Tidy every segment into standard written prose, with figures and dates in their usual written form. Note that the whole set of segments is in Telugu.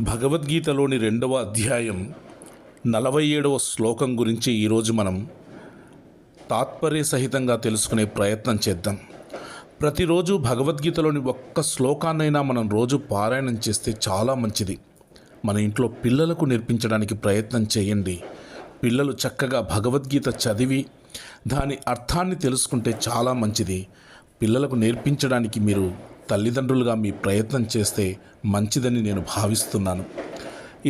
భగవద్గీతలోని 2వ అధ్యాయం 47వ శ్లోకం గురించి ఈరోజు మనం తాత్పర్య సహితంగా తెలుసుకునే ప్రయత్నం చేద్దాం. ప్రతిరోజు భగవద్గీతలోని ఒక్క శ్లోకాన్నైనా మనం రోజు పారాయణం చేస్తే చాలా మంచిది. మన ఇంట్లో పిల్లలకు నేర్పించడానికి ప్రయత్నం చేయండి. పిల్లలు చక్కగా భగవద్గీత చదివి దాని అర్థాన్ని తెలుసుకుంటే చాలా మంచిది. పిల్లలకు నేర్పించడానికి మీరు తల్లిదండ్రులుగా మీ ప్రయత్నం చేస్తే మంచిదని నేను భావిస్తున్నాను.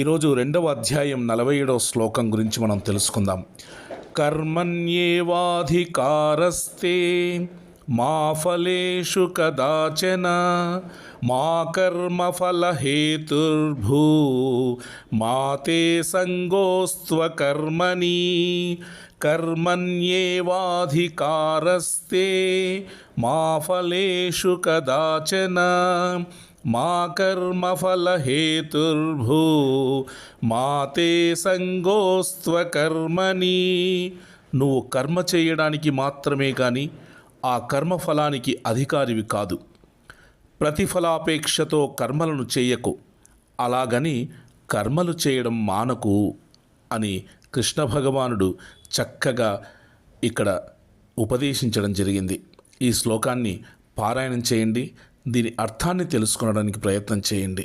ఈరోజు 2వ అధ్యాయం 47వ శ్లోకం గురించి మనం తెలుసుకుందాం. కర్మణ్యేవాధికారస్తే మా ఫలేషు కదాచన మా కర్మఫలహేతుర్భూ మా తే సంగోస్త్వకర్మణి కర్మణ్యేవాధికారస్తే మా ఫలేషు కదాచన మా కర్మఫలహేతుర్భూ మా తే సంగోస్త్వకర్మణి. నువ్వు కర్మ చేయడానికి మాత్రమే కానీ ఆ కర్మఫలానికి అధికారివి కాదు. ప్రతిఫలాపేక్షతో కర్మలను చేయకు, అలాగని కర్మలు చేయడం మానకు అని కృష్ణ భగవానుడు చక్కగా ఇక్కడ ఉపదేశించడం జరిగింది. ఈ శ్లోకాన్ని పారాయణం చేయండి, దీని అర్థాన్ని తెలుసుకోవడానికి ప్రయత్నం చేయండి.